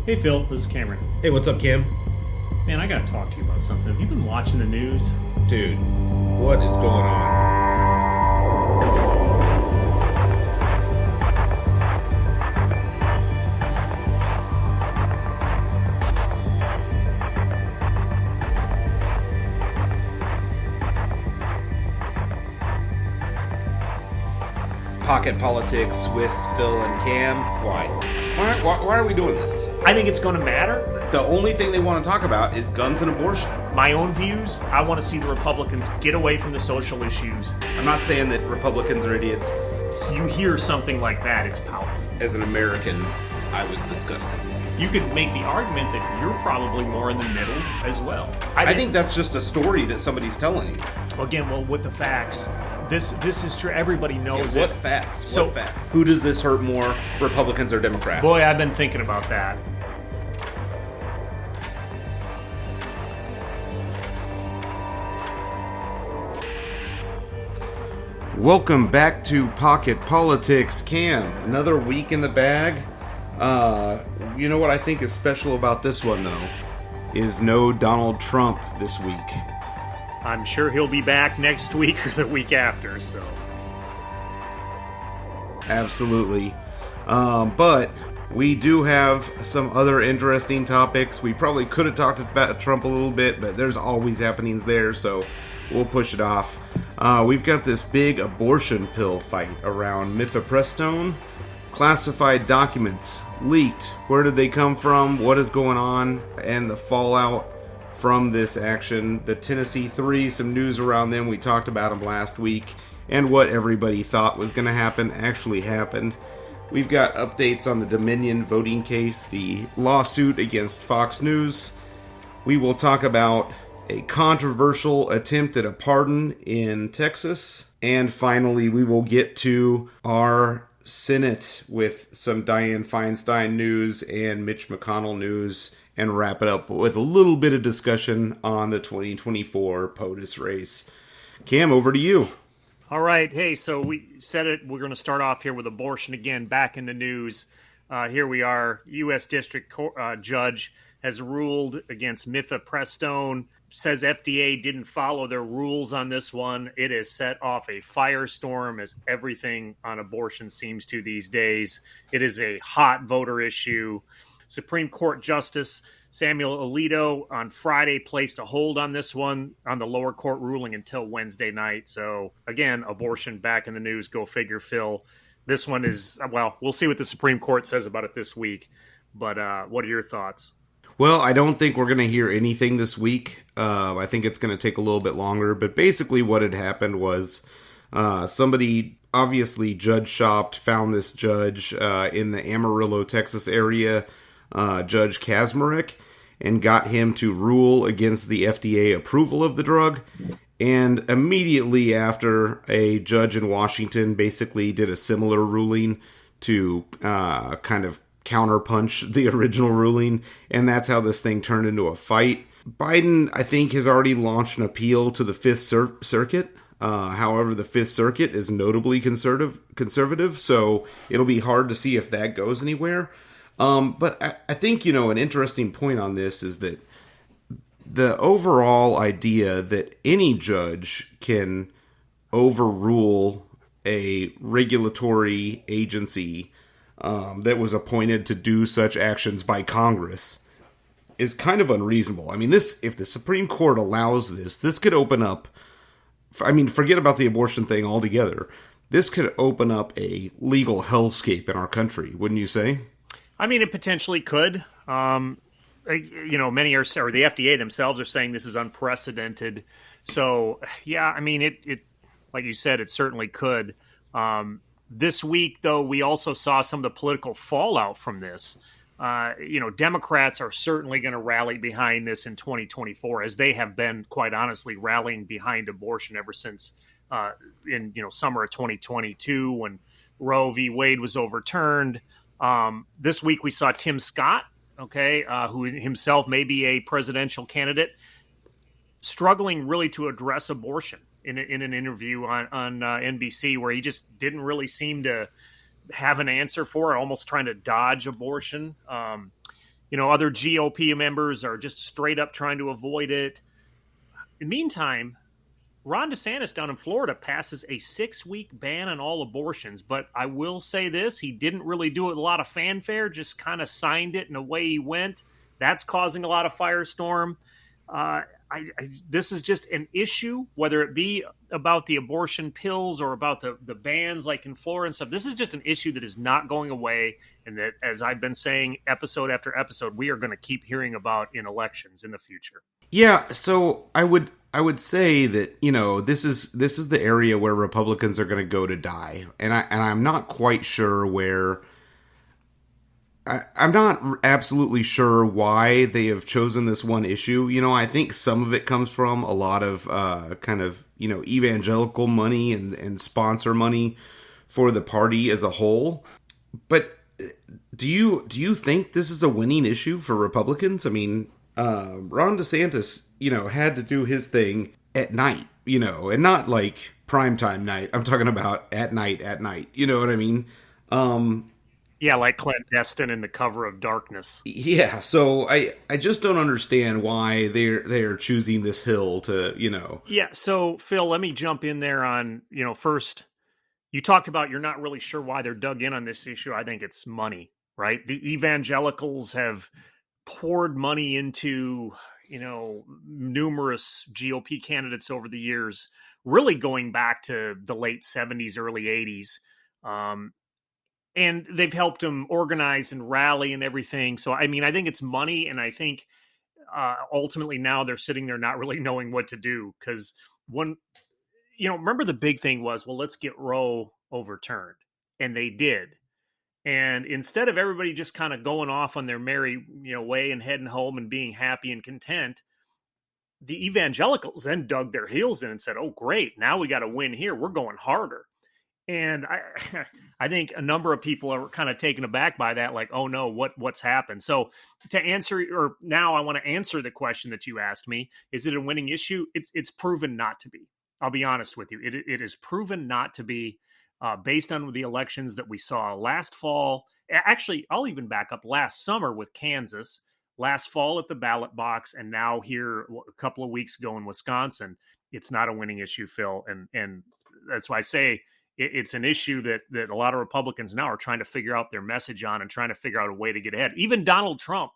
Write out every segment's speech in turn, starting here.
Hey Phil, this is Cameron. Hey, what's up, Cam? Man, I gotta talk to you about something. Have you been watching the news? Dude, what is going on? Pocket politics with Phil and Cam. Why? Why are we doing this? I think it's gonna matter. The only thing they want to talk about is guns and abortion. My own views, I want to see the Republicans get away from the social issues. I'm not saying that Republicans are idiots. You hear something like that, it's powerful. As an American, I was disgusted. You could make the argument that you're probably more in the middle as well. I think that's just a story that somebody's telling you. Again, well, with the facts, this is true. Everybody knows What it. facts? So- What facts? Who does this hurt more, Republicans or Democrats? Boy, I've been thinking about that. Welcome back to Pocket Politics. Cam, another week in the bag. You know what I think is special about this one, though? Is no Donald Trump this week. I'm sure he'll be back next week or the week after, so. Absolutely. But we do have some other interesting topics. We probably could have talked about Trump a little bit, but there's always happenings there, so we'll push it off. We've got this big abortion pill fight around mifepristone. Classified documents leaked. Where did they come from? What is going on? And the fallout from this action. The Tennessee Three, some news around them. We talked about them last week. And what everybody thought was going to happen actually happened. We've got updates on the Dominion voting case, the lawsuit against Fox News. We will talk about a controversial attempt at a pardon in Texas. And finally, we will get to our Senate with some Dianne Feinstein news and Mitch McConnell news and wrap it up with a little bit of discussion on the 2024 POTUS race. Cam, over to you. All right. Hey, so we said it. We're going to start off here with abortion again, back in the news. Here we are. U.S. District Judge has ruled against mifepristone. Says FDA didn't follow their rules on this one. It has set off a firestorm, as everything on abortion seems to these days. It is a hot voter issue. Supreme Court Justice Samuel Alito on Friday placed a hold on this one, on the lower court ruling, until Wednesday night. So, again, abortion back in the news. Go figure, Phil. This one is, well, we'll see what the Supreme Court says about it this week. But what are your thoughts? Well, I don't think we're going to hear anything this week. I think it's going to take a little bit longer. But basically what had happened was somebody, obviously judge shopped, found this judge in the Amarillo, Texas area, Judge Kazmarek, and got him to rule against the FDA approval of the drug. And immediately after, a judge in Washington basically did a similar ruling to kind of counterpunch the original ruling, and that's how this thing turned into a fight. Biden, I think, has already launched an appeal to the Fifth Circuit. However, the Fifth Circuit is notably conservative, so it'll be hard to see if that goes anywhere. But I think, an interesting point on this is that the overall idea that any judge can overrule a regulatory agency that was appointed to do such actions by Congress is kind of unreasonable. I mean, if the Supreme Court allows this could open up, forget about the abortion thing altogether. This could open up a legal hellscape in our country, wouldn't you say? I mean, it potentially could. Many are, or the FDA themselves are saying this is unprecedented. So, yeah, I mean, it like you said, it certainly could. This week, though, we also saw some of the political fallout from this. Democrats are certainly going to rally behind this in 2024, as they have been, quite honestly, rallying behind abortion ever since in summer of 2022 when Roe v. Wade was overturned. This week we saw Tim Scott, who himself may be a presidential candidate, struggling really to address abortion in an interview on NBC, where he just didn't really seem to have an answer for it, almost trying to dodge abortion. Other GOP members are just straight up trying to avoid it. In the meantime, Ron DeSantis down in Florida passes a 6-week ban on all abortions. But I will say this, he didn't really do it with a lot of fanfare, just kind of signed it and away he went. That's causing a lot of firestorm. This is just an issue, whether it be about the abortion pills or about the bans like in Florida and stuff. This is just an issue that is not going away. And that, as I've been saying episode after episode, we are going to keep hearing about in elections in the future. Yeah, so I would say that, this is the area where Republicans are going to go to die, and I'm not quite sure where. I'm not absolutely sure why they have chosen this one issue. I think some of it comes from a lot of kind of evangelical money and sponsor money for the party as a whole. But do you think this is a winning issue for Republicans? I mean, Ron DeSantis, had to do his thing at night, and not like primetime night. I'm talking about at night. You know what I mean? Yeah, like clandestine in the cover of darkness. Yeah, so I just don't understand why they're choosing this hill to. Yeah, so Phil, let me jump in there on, first, you talked about you're not really sure why they're dug in on this issue. I think it's money, right? The evangelicals have poured money into, numerous GOP candidates over the years, really going back to the late 70s, early 80s. And they've helped them organize and rally and everything. So, I mean, I think it's money. And I think ultimately now they're sitting there not really knowing what to do. Because remember the big thing was, well, let's get Roe overturned. And they did. And instead of everybody just kind of going off on their merry, way and heading home and being happy and content, the evangelicals then dug their heels in and said, oh, great, now we got to win here. We're going harder. And I think a number of people are kind of taken aback by that, like, oh no, what's happened? So now I want to answer the question that you asked me. Is it a winning issue? It's proven not to be. I'll be honest with you. It is proven not to be, based on the elections that we saw last fall. Actually, I'll even back up last summer with Kansas, last fall at the ballot box, and now here a couple of weeks ago in Wisconsin. It's not a winning issue, Phil. And that's why I say it's an issue that a lot of Republicans now are trying to figure out their message on and trying to figure out a way to get ahead. Even Donald Trump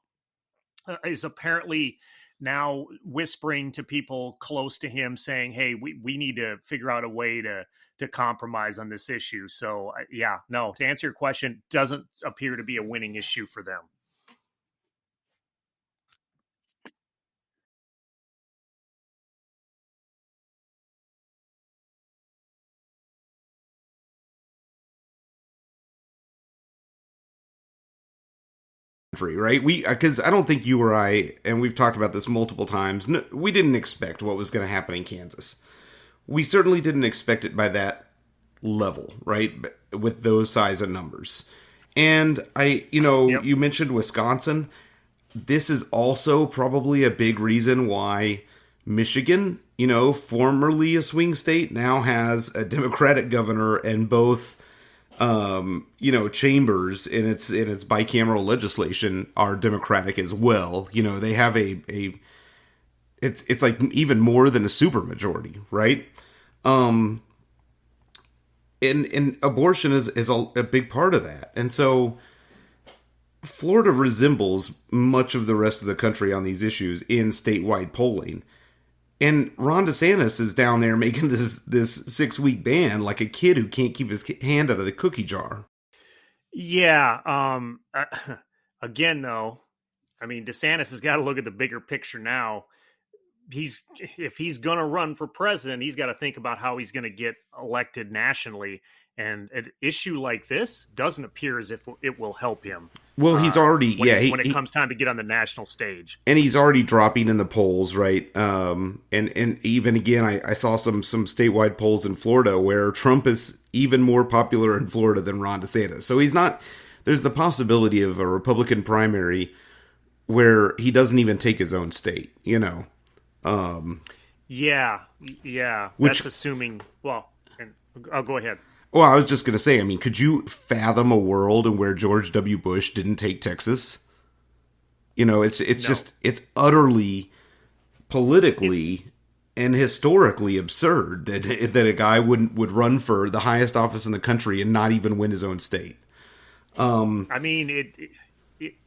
is apparently now whispering to people close to him saying, hey, we need to figure out a way to compromise on this issue. So, to answer your question, doesn't appear to be a winning issue for them. Right? Because I don't think you or I, and we've talked about this multiple times, no, we didn't expect what was going to happen in Kansas. We certainly didn't expect it by that level, right? With those size of numbers. And Yep. you mentioned Wisconsin. This is also probably a big reason why Michigan, formerly a swing state, now has a Democratic governor, and both chambers in its bicameral legislation are Democratic as well. They have it's like even more than a supermajority, right? And abortion is a big part of that. And so Florida resembles much of the rest of the country on these issues in statewide polling. And Ron DeSantis is down there making this 6-week ban like a kid who can't keep his hand out of the cookie jar. Yeah. Again, though, I mean, DeSantis has got to look at the bigger picture now. If he's going to run for president, he's got to think about how he's going to get elected nationally. And an issue like this doesn't appear as if it will help him. Well, he's already when it comes time to get on the national stage, and he's already dropping in the polls, right? And even again, I saw some statewide polls in Florida where Trump is even more popular in Florida than Ron DeSantis. So he's not. There's the possibility of a Republican primary where he doesn't even take his own state. Yeah. That's assuming. Well, and I'll go ahead. Well, I was just going to say, I mean, could you fathom a world in where George W. Bush didn't take Texas? It's No, just it's utterly politically and historically absurd that a guy would run for the highest office in the country and not even win his own state. I mean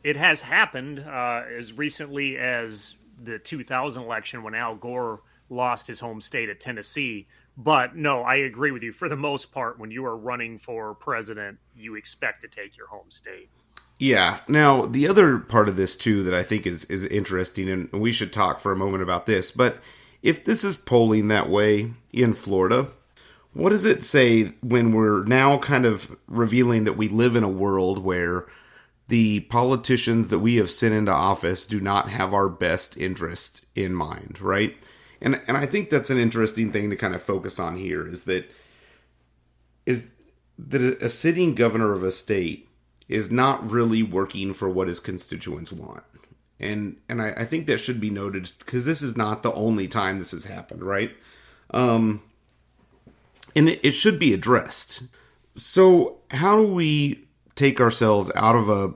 it has happened as recently as the 2000 election when Al Gore lost his home state of Tennessee. But no, I agree with you. For the most part, when you are running for president, you expect to take your home state. Yeah. Now, the other part of this too that I think is interesting, and we should talk for a moment about this. But if this is polling that way in Florida, what does it say when we're now kind of revealing that we live in a world where the politicians that we have sent into office do not have our best interest in mind, right? And I think that's an interesting thing to kind of focus on here is that a sitting governor of a state is not really working for what his constituents want. And I think that should be noted because this is not the only time this has happened, right? And it should be addressed. So how do we take ourselves out of a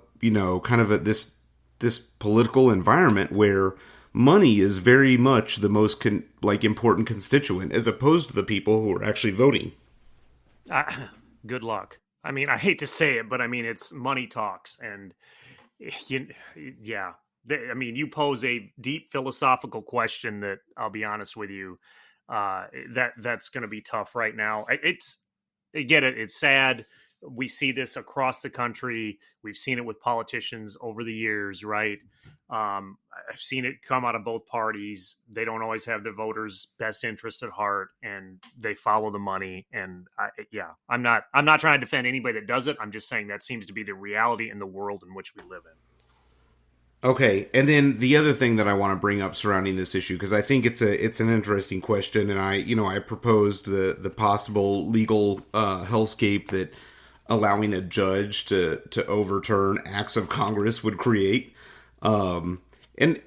kind of this political environment where money is very much the most important constituent as opposed to the people who are actually voting? Good luck. I mean, I hate to say it, but I mean, it's money talks. And you, yeah, I mean, you pose a deep philosophical question that I'll be honest with you, that's going to be tough right now. I get it. It's sad. We see this across the country. We've seen it with politicians over the years, right? I've seen it come out of both parties. They don't always have the voters' best interest at heart, and they follow the money. And I'm not trying to defend anybody that does it. I'm just saying that seems to be the reality in the world in which we live in. Okay, and then the other thing that I want to bring up surrounding this issue because I think it's an interesting question, and I proposed the possible legal hellscape that allowing a judge to overturn acts of Congress would create. And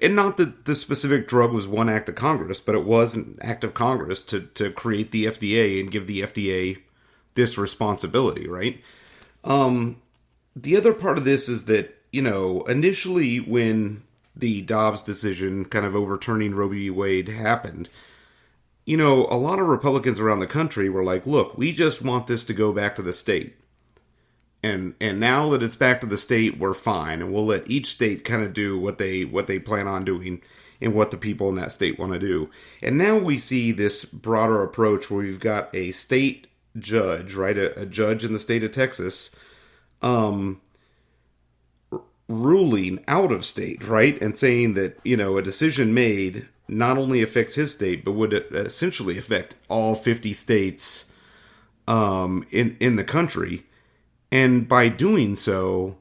not that the specific drug was one act of Congress, but it was an act of Congress to create the FDA and give the FDA this responsibility, right? The other part of this is that, initially when the Dobbs decision kind of overturning Roe v. Wade happened, a lot of Republicans around the country were like, look, we just want this to go back to the state. And now that it's back to the state, we're fine, and we'll let each state kind of do what they plan on doing and what the people in that state want to do. And now we see this broader approach where we've got a state judge, right, a judge in the state of Texas, ruling out of state, right, and saying that a decision made not only affects his state but would essentially affect all 50 states in the country. And by doing so,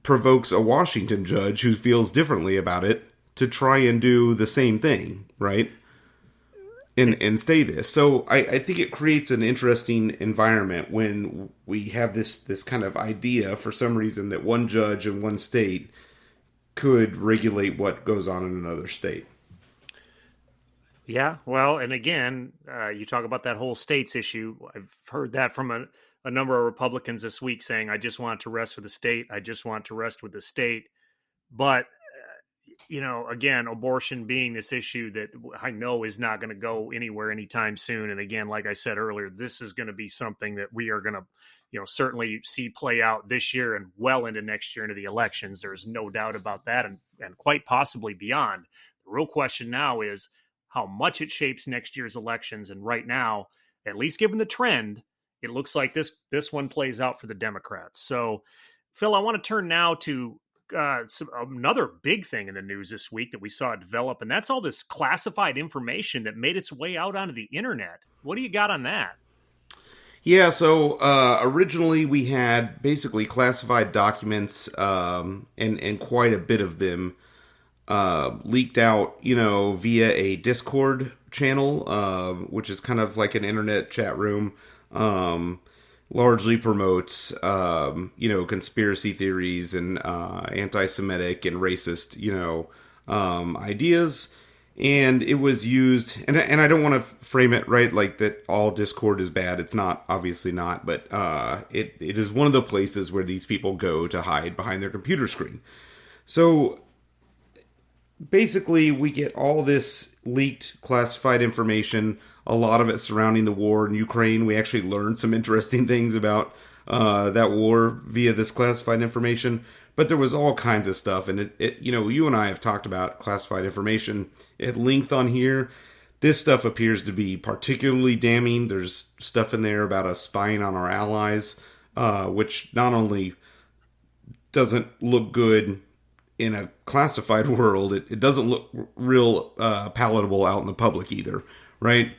provokes a Washington judge who feels differently about it to try and do the same thing, right? And stay this. So I think it creates an interesting environment when we have this kind of idea for some reason that one judge in one state could regulate what goes on in another state. Yeah, well, and again, you talk about that whole states issue. I've heard that from a number of Republicans this week saying, I just want to rest with the state. I just want to rest with the state. But, again, abortion being this issue that I know is not going to go anywhere anytime soon. And again, like I said earlier, this is going to be something that we are going to, certainly see play out this year and well into next year into the elections. There's no doubt about that, and quite possibly beyond. The real question now is how much it shapes next year's elections. And right now, at least given the trend, it looks like this one plays out for the Democrats. So, Phil, I want to turn now to another big thing in the news this week that we saw develop, and that's all this classified information that made its way out onto the internet. What do you got on that? Yeah, so originally we had basically classified documents, and quite a bit of them leaked out, via a Discord channel, which is kind of like an internet chat room. Largely promotes, conspiracy theories and anti-Semitic and racist, ideas. And it was used, and I don't want to frame it right like that all Discord is bad. It's not, obviously not, but it is one of the places where these people go to hide behind their computer screen. So basically, we get all this leaked classified information, a lot of it surrounding the war in Ukraine. We actually learned some interesting things about that war via this classified information. But there was all kinds of stuff, and you and I have talked about classified information at length on here. This stuff appears to be particularly damning. There's stuff in there about us spying on our allies, which not only doesn't look good in a classified world, it doesn't look real palatable out in the public either, right?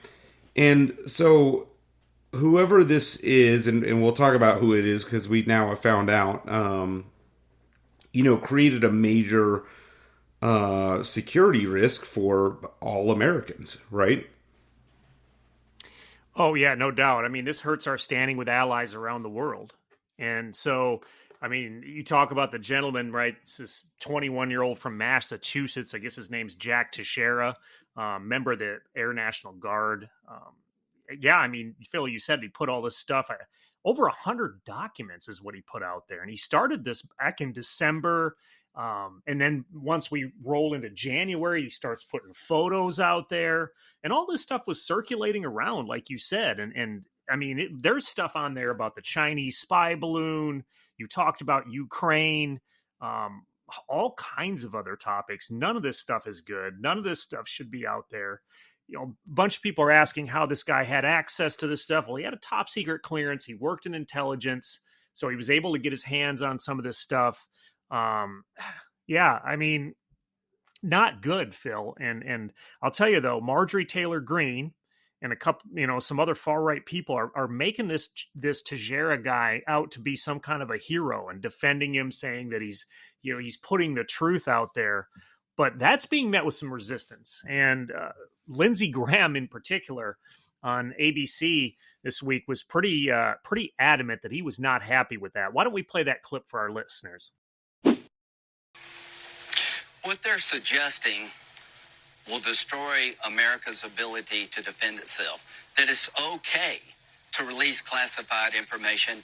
And so, whoever this is, and we'll talk about who it is because we now have found out, created a major security risk for all Americans, right? Oh yeah, no doubt. I mean, this hurts our standing with allies around the world. And so, I mean, you talk about the gentleman, right? This 21-year-old from Massachusetts. I guess his name's Jack Teixeira, member of the Air National Guard. Yeah, I mean, Phil, you said he put all this stuff. Over 100 documents is what he put out there, and he started this back in December. And then once we roll into January, he starts putting photos out there, and all this stuff was circulating around, like you said. And I mean, there's stuff on there about the Chinese spy balloon. You talked about Ukraine, um, all kinds of other topics. None of this stuff is good. None of this stuff should be out there. A bunch of people are asking how this guy had access to this stuff. Well, he had a top secret clearance. He worked in intelligence, so he was able to get his hands on some of this stuff. Um, yeah, I mean, not good, Phil. And I'll tell you though, Marjorie Taylor Greene and a couple, some other far right people are making this Tejera guy out to be some kind of a hero and defending him, saying that he's putting the truth out there. But that's being met with some resistance. And Lindsey Graham, in particular, on ABC this week, was pretty adamant that he was not happy with that. Why don't we play that clip for our listeners? What they're suggesting will destroy America's ability to defend itself. That it's okay to release classified information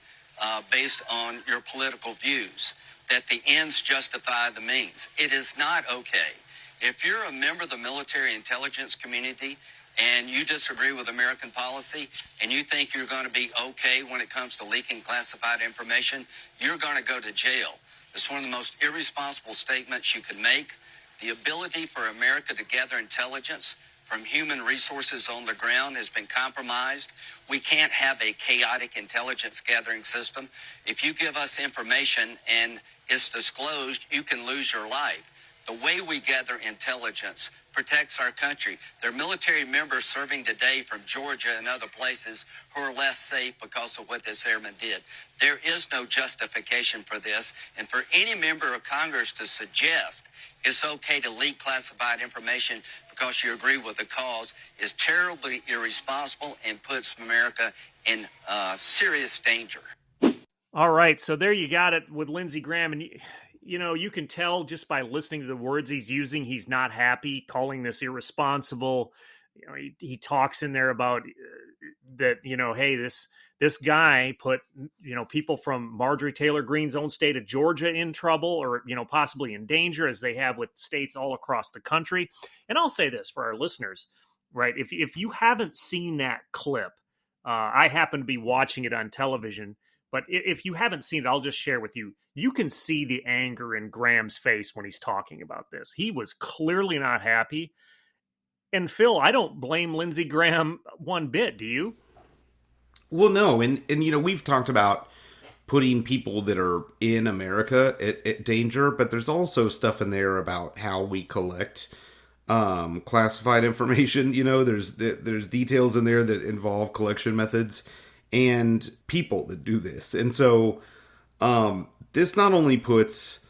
based on your political views. That the ends justify the means. It is not okay. If you're a member of the military intelligence community and you disagree with American policy and you think you're going to be okay when it comes to leaking classified information, you're going to go to jail. It's one of the most irresponsible statements you could make. The ability for America to gather intelligence from human resources on the ground has been compromised. We can't have a chaotic intelligence gathering system. If you give us information and it's disclosed, you can lose your life. The way we gather intelligence protects our country. There are military members serving today from Georgia and other places who are less safe because of what this airman did. There is no justification for this, and for any member of Congress to suggest it's okay to leak classified information because you agree with the cause is terribly irresponsible and puts America in serious danger. All right, so there you got it with Lindsey Graham, and you can tell just by listening to the words he's using, he's not happy, calling this irresponsible. He talks in there about that. Hey, this guy put people from Marjorie Taylor Greene's own state of Georgia in trouble, or possibly in danger, as they have with states all across the country. And I'll say this for our listeners, right? If you haven't seen that clip, I happen to be watching it on television. But if you haven't seen it, I'll just share with you. You can see the anger in Graham's face when he's talking about this. He was clearly not happy. And Phil, I don't blame Lindsey Graham one bit. Do you? Well, no, and we've talked about putting people that are in America at danger, but there's also stuff in there about how we collect classified information. There's details in there that involve collection methods and people that do this. And so this not only puts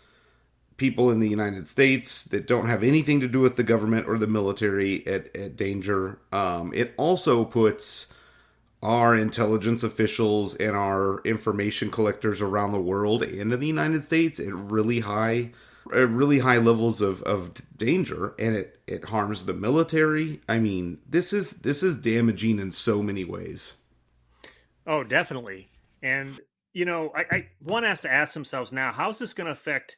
people in the United States that don't have anything to do with the government or the military at danger, it also puts our intelligence officials and our information collectors around the world and in the United States at really high levels of danger, and it harms the military. I mean, this is damaging in so many ways. Oh, definitely. And one has to ask themselves now, how's this going to affect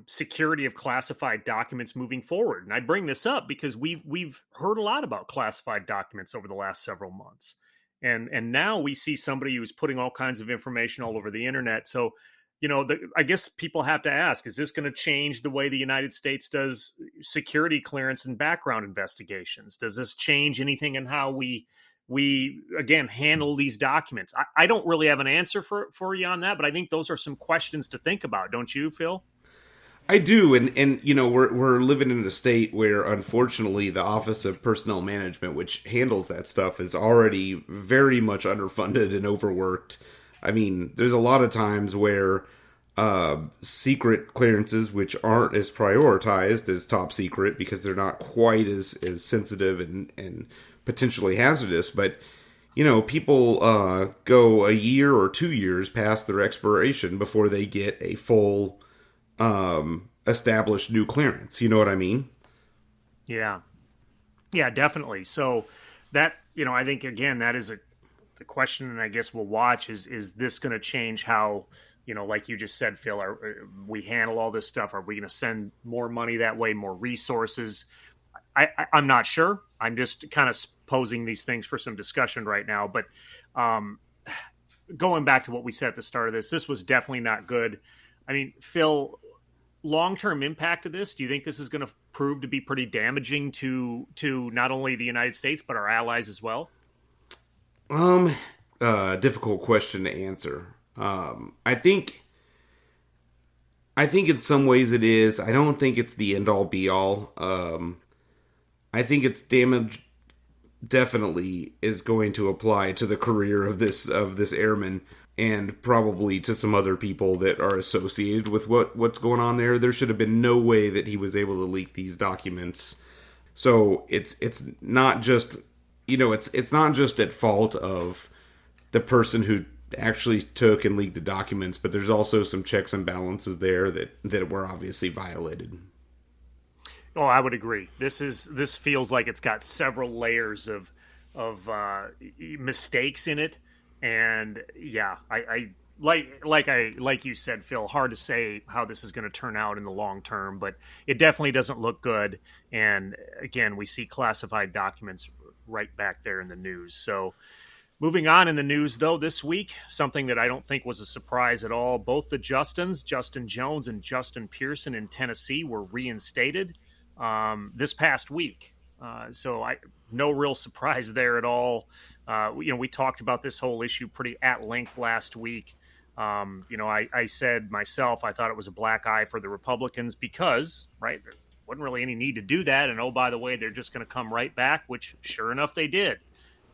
security of classified documents moving forward. And I bring this up because we've heard a lot about classified documents over the last several months, and now we see somebody who's putting all kinds of information all over the internet. So, I guess people have to ask: is this going to change the way the United States does security clearance and background investigations? Does this change anything in how we again handle these documents? I don't really have an answer for you on that, but I think those are some questions to think about, don't you, Phil? I do, and we're living in a state where unfortunately the Office of Personnel Management, which handles that stuff, is already very much underfunded and overworked. I mean, there's a lot of times where secret clearances, which aren't as prioritized as top secret because they're not quite as sensitive and potentially hazardous, but people go a year or 2 years past their expiration before they get a full established new clearance. You know what I mean? Yeah. Yeah, definitely. So that, I think again, that is the question, and I guess we'll watch is this going to change how, like you just said, Phil, we handle all this stuff? Are we going to send more money that way, more resources? I'm not sure. I'm just kind of posing these things for some discussion right now. But going back to what we said at the start of this was definitely not good. I mean, Phil, long-term impact of this, do you think this is going to prove to be pretty damaging to not only the United States but our allies as well? Difficult question to answer. I think in some ways it is. I don't think it's the end all be all. I think its damage definitely is going to apply to the career of this airman, and probably to some other people that are associated with what's going on there. There should have been no way that he was able to leak these documents. So it's not just it's not just at fault of the person who actually took and leaked the documents, but there's also some checks and balances there that were obviously violated. Oh, I would agree. This feels like it's got several layers of mistakes in it. And yeah, I like you said, Phil, hard to say how this is going to turn out in the long term, but it definitely doesn't look good. And again, we see classified documents right back there in the news. So moving on in the news, though, this week, something that I don't think was a surprise at all, both the Justins, Justin Jones and Justin Pearson in Tennessee, were reinstated this past week. So no real surprise there at all. We talked about this whole issue pretty at length last week. I said myself, I thought it was a black eye for the Republicans because, right, there wasn't really any need to do that. And oh, by the way, they're just going to come right back, which sure enough they did.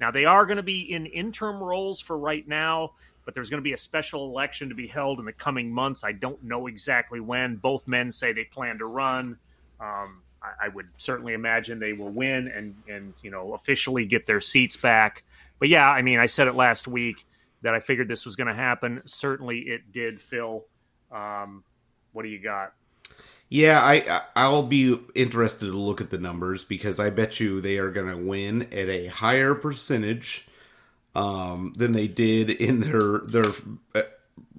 Now, they are going to be in interim roles for right now, but there's going to be a special election to be held in the coming months. I don't know exactly when. Both men say they plan to run. I would certainly imagine they will win and officially get their seats back. But yeah, I mean, I said it last week that I figured this was going to happen. Certainly it did, Phil. What do you got? Yeah, I'll be interested to look at the numbers because I bet you they are going to win at a higher percentage than they did in their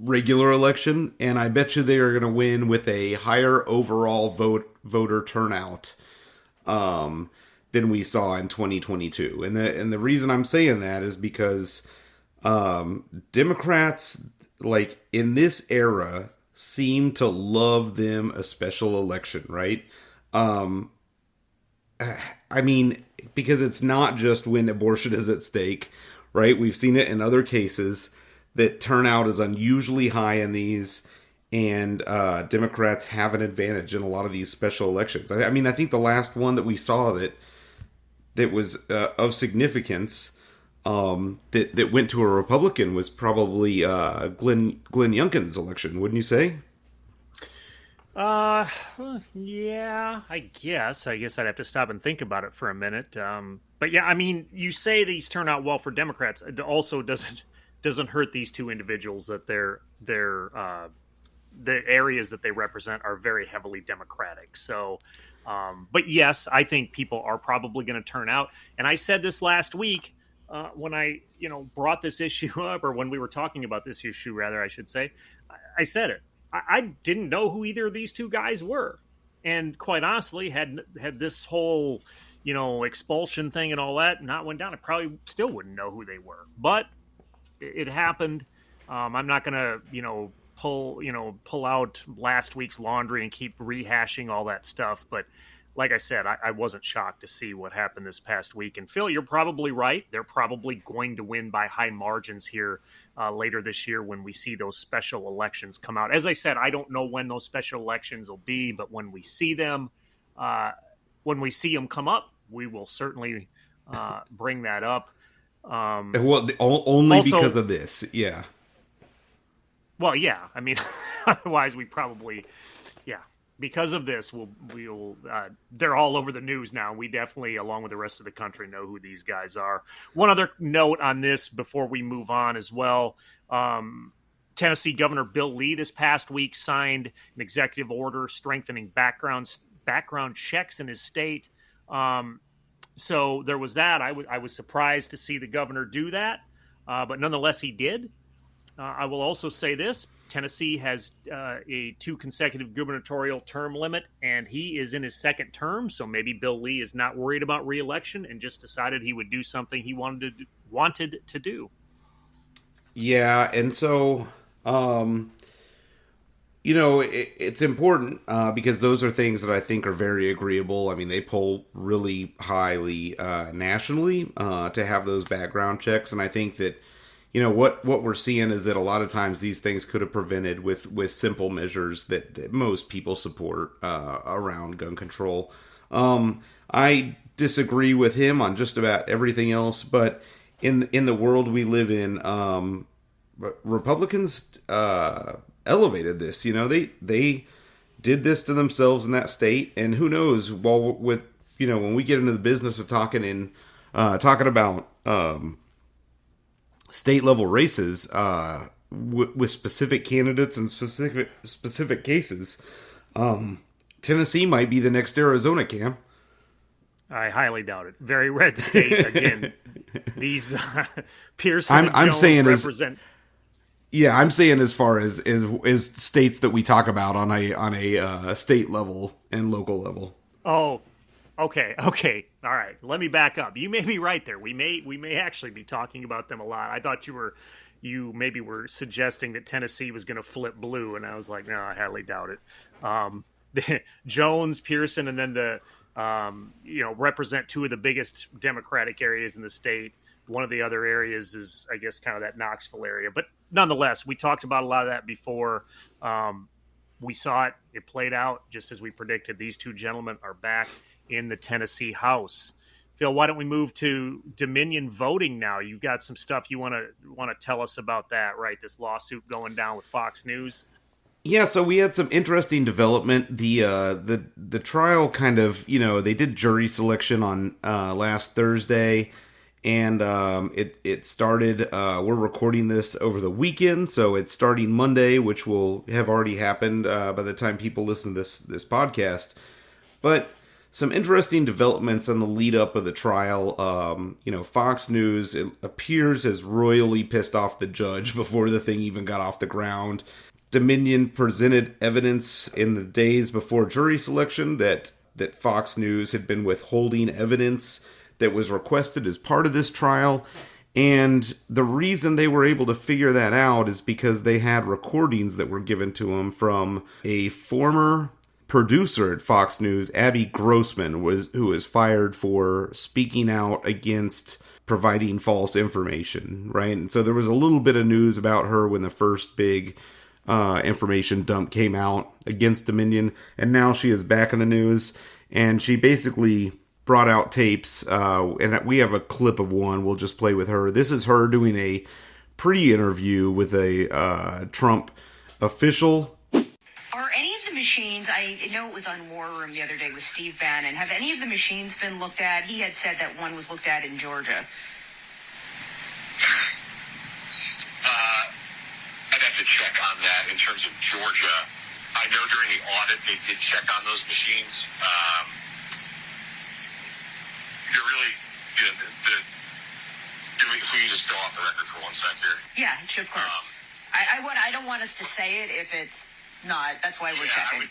regular election, and I bet you they are going to win with a higher overall voter turnout than we saw in 2022. And the reason I'm saying that is because Democrats, like in this era, seem to love them a special election, right? I mean, because it's not just when abortion is at stake, right? We've seen it in other cases that turnout is unusually high in these, and Democrats have an advantage in a lot of these special elections. I mean, I think the last one that we saw that was of significance that went to a Republican was probably Glenn Youngkin's election, wouldn't you say? Yeah, I guess I'd have to stop and think about it for a minute. But yeah, I mean, you say these turn out well for Democrats. It also doesn't hurt these two individuals that the areas that they represent are very heavily Democratic. So, but yes, I think people are probably going to turn out. And I said this last week when I brought this issue up, or when we were talking about this issue, rather, I should say. I said it. I didn't know who either of these two guys were, and quite honestly, had this whole expulsion thing and all that not went down, I probably still wouldn't know who they were. But it happened. I'm not gonna pull out last week's laundry and keep rehashing all that stuff. But like I said, I wasn't shocked to see what happened this past week. And Phil, you're probably right. They're probably going to win by high margins here later this year when we see those special elections come out. As I said, I don't know when those special elections will be, but when we see them, come up, we will certainly bring that up. Well, only Also, because of this, yeah. well, yeah. I mean, otherwise we probably, yeah. Because of this, we'll they're all over the news now. We definitely, along with the rest of the country, know who these guys are. One other note on this before we move on as well. Tennessee Governor Bill Lee this past week signed an executive order strengthening background checks in his state. So there was that. I was surprised to see the governor do that, but nonetheless he did. I will also say this. Tennessee has a 2 consecutive gubernatorial term limit, and he is in his second term, so maybe Bill Lee is not worried about re-election and just decided he would do something he wanted to do. Yeah, and so, it's important because those are things that I think are very agreeable. I mean, they poll really highly nationally to have those background checks, and I think that what we're seeing is that a lot of times these things could have prevented with simple measures that most people support around gun control. I disagree with him on just about everything else, but in the world we live in, Republicans elevated this. They did this to themselves in that state, and who knows? Well, with when we get into the business of talking about state level races with specific candidates and specific cases, Tennessee might be the next Arizona, Cam. I highly doubt it. Very red state again. These Pearson and I'm Jones saying represent. Yeah, I'm saying as far as states that we talk about on a state level and local level. Oh, okay, all right. Let me back up. You may be right there. We may actually be talking about them a lot. I thought you maybe were suggesting that Tennessee was going to flip blue, and I was like, no, I highly doubt it. Jones, Pearson, and then the represent 2 of the biggest Democratic areas in the state. One of the other areas is, I guess, kind of that Knoxville area. But nonetheless, we talked about a lot of that before. We saw it. It played out just as we predicted. These 2 gentlemen are back in the Tennessee House. Phil, why don't we move to Dominion voting now? You've got some stuff you want to tell us about that, right? This lawsuit going down with Fox News. Yeah, so we had some interesting development. The trial kind of, they did jury selection on last Thursday, and it started. We're recording this over the weekend, so it's starting Monday, which will have already happened by the time people listen to this podcast. But some interesting developments on the lead up of the trial. Fox News, it appears, has royally pissed off the judge before the thing even got off the ground. Dominion presented evidence in the days before jury selection that Fox News had been withholding evidence that was requested as part of this trial. And the reason they were able to figure that out is because they had recordings that were given to them from a former producer at Fox News, Abby Grossman, who was fired for speaking out against providing false information, right? And so there was a little bit of news about her when the first big information dump came out against Dominion, and now she is back in the news, and she basically brought out tapes, and we have a clip of one we'll just play with her. This is her doing a pre-interview with a Trump official. Are any of the machines, I know it was on War Room the other day with Steve Bannon, have any of the machines been looked at? He had said that one was looked at in Georgia. I'd have to check on that in terms of Georgia. I know during the audit they did check on those machines. They're really, if we just go off the record for 1 sec here. Yeah, sure, of course. I don't want us to say it if it's not. That's why we're Yeah, checking.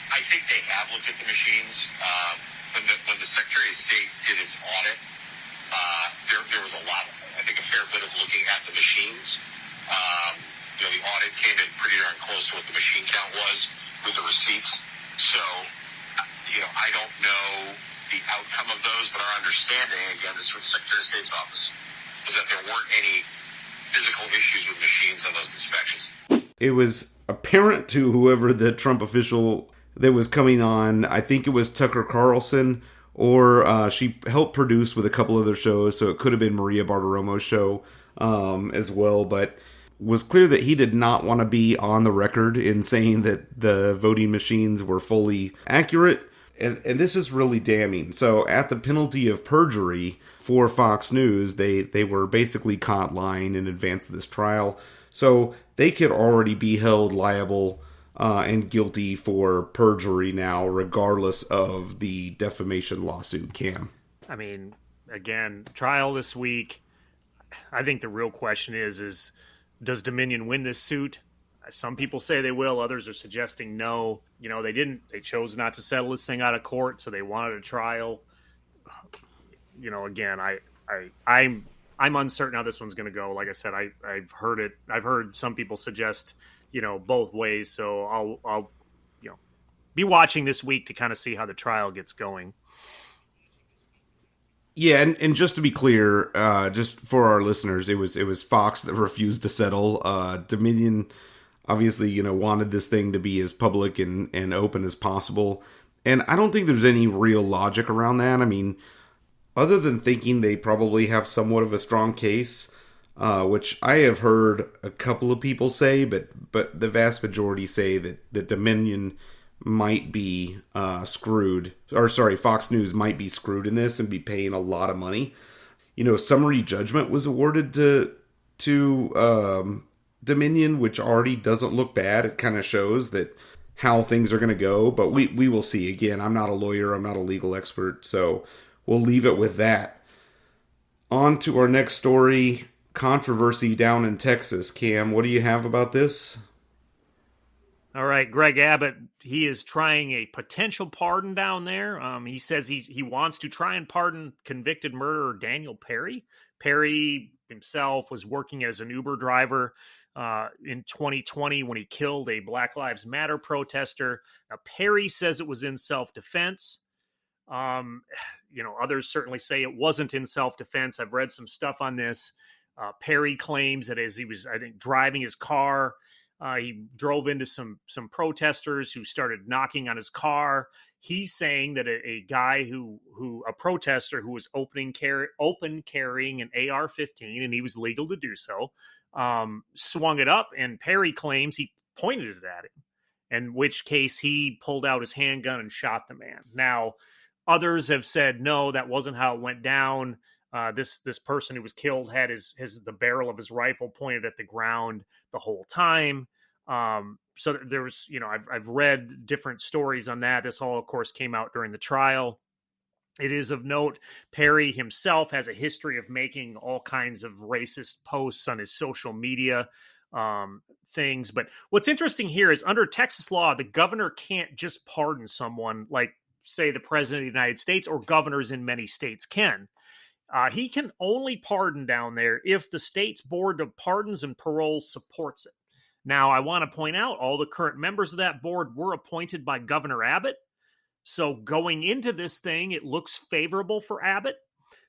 I think they have looked at the machines. When the Secretary of State did its audit, there was a lot, I think a fair bit of looking at the machines. The audit came in pretty darn close to what the machine count was with the receipts. So, I don't know the outcome of those, but our understanding, again, this is from the Secretary of State's office, was that there weren't any physical issues with machines on those inspections. It was apparent to whoever the Trump official that was coming on, I think it was Tucker Carlson, or she helped produce with a couple other shows, so it could have been Maria Bartiromo's show as well, but was clear that he did not want to be on the record in saying that the voting machines were fully accurate, and this is really damning. So at the penalty of perjury for Fox News, they were basically caught lying in advance of this trial, so they could already be held liable and guilty for perjury now, regardless of the defamation lawsuit, Cam. I mean, again, trial this week. I think the real question is does Dominion win this suit? Some people say they will. Others are suggesting no. They didn't. They chose not to settle this thing out of court, so they wanted a trial. Again, I'm uncertain how this one's going to go. Like I said, I've heard it. I've heard some people suggest both ways. So I'll be watching this week to kind of see how the trial gets going. Yeah, and just to be clear, just for our listeners, it was Fox that refused to settle. Dominion obviously, wanted this thing to be as public and open as possible. And I don't think there's any real logic around that. I mean, other than thinking they probably have somewhat of a strong case, which I have heard a couple of people say, but the vast majority say that Dominion might be screwed, or sorry, Fox News might be screwed in this and be paying a lot of money. Summary judgment was awarded to Dominion, which already doesn't look bad. It kind of shows that how things are going to go, but we will see. Again, I'm not a lawyer, I'm not a legal expert, so we'll leave it with that. On to our next story, controversy down in Texas. Cam, what do you have about this? All right, Greg Abbott, he is trying a potential pardon down there. He says he wants to try and pardon convicted murderer Daniel Perry. Perry himself was working as an Uber driver in 2020 when he killed a Black Lives Matter protester. Now, Perry says it was in self-defense. Others certainly say it wasn't in self-defense. I've read some stuff on this. Perry claims that as he was, I think, driving his car, he drove into some protesters who started knocking on his car. He's saying that a guy a protester who was open carrying an AR-15, and he was legal to do so, swung it up, and Perry claims he pointed it at him, in which case he pulled out his handgun and shot the man. Now, others have said, no, that wasn't how it went down. This person who was killed had the barrel of his rifle pointed at the ground the whole time. So there's, I've read different stories on that. This all, of course, came out during the trial. It is of note, Perry himself has a history of making all kinds of racist posts on his social media things. But what's interesting here is under Texas law, the governor can't just pardon someone like, say, the president of the United States, or governors in many states can. He can only pardon down there if the state's board of pardons and paroles supports it. Now, I want to point out all the current members of that board were appointed by Governor Abbott. So going into this thing, it looks favorable for Abbott,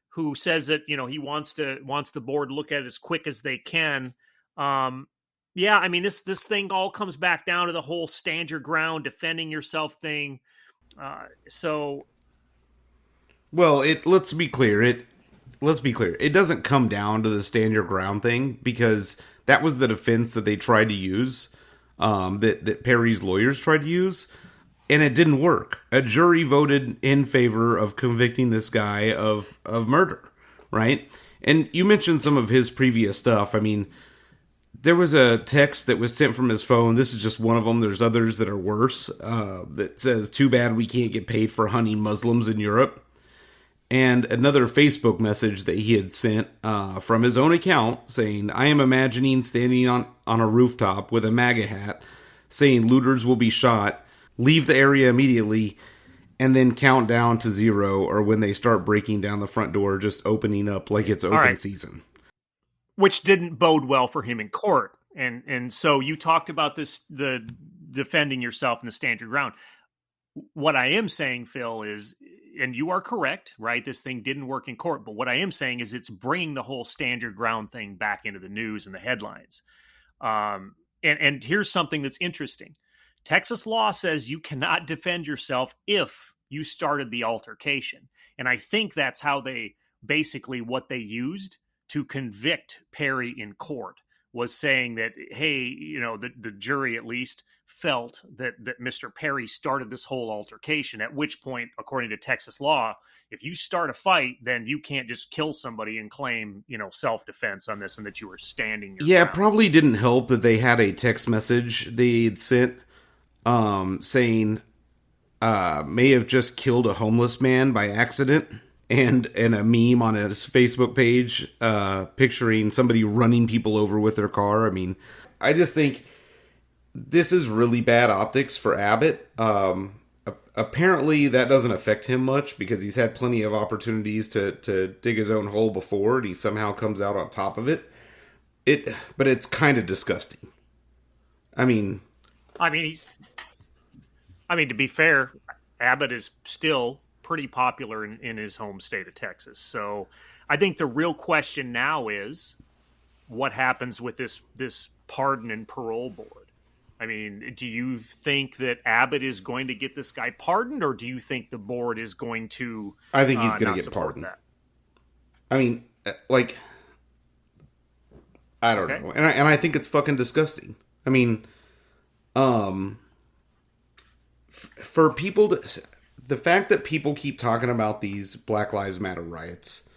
who says that, he wants the board to look at it as quick as they can. Yeah, I mean, this thing all comes back down to the whole stand your ground, defending yourself thing. Well, let's be clear. It doesn't come down to the stand your ground thing, because that was the defense that they tried to use, that Perry's lawyers tried to use, and it didn't work. A jury voted in favor of convicting this guy of murder, right? And you mentioned some of his previous stuff. I mean, there was a text that was sent from his phone. This is just one of them. There's others that are worse, that says, "Too bad we can't get paid for hunting Muslims in Europe." and another Facebook message that he had sent from his own account saying, I am imagining standing on a rooftop with a MAGA hat saying looters will be shot, leave the area immediately, and then count down to 0, or when they start breaking down the front door, just opening up like it's open season. Which didn't bode well for him in court. And so you talked about this, the defending yourself in the stand your ground. What I am saying, Phil, is, and you are correct, right? This thing didn't work in court. But what I am saying is it's bringing the whole stand your ground thing back into the news and the headlines. And here's something that's interesting. Texas law says you cannot defend yourself if you started the altercation. And I think that's how basically what they used to convict Perry in court, was saying that, hey, the jury at least felt that Mr. Perry started this whole altercation, at which point, according to Texas law, if you start a fight, then you can't just kill somebody and claim, self-defense on this and that you were standing your ground. It probably didn't help that they had a text message they'd sent saying may have just killed a homeless man by accident, and a meme on his Facebook page picturing somebody running people over with their car. I mean, I just think this is really bad optics for Abbott. Apparently that doesn't affect him much because he's had plenty of opportunities to dig his own hole before, and he somehow comes out on top of it. But it's kind of disgusting. I mean, to be fair, Abbott is still pretty popular in his home state of Texas. So I think the real question now is what happens with this pardon and parole board. I mean, do you think that Abbott is going to get this guy pardoned, or do you think the board is going to? I think he's going to get pardoned. That? I mean, I don't know, and I think it's fucking disgusting. I mean, for people to, the fact that people keep talking about these Black Lives Matter riots,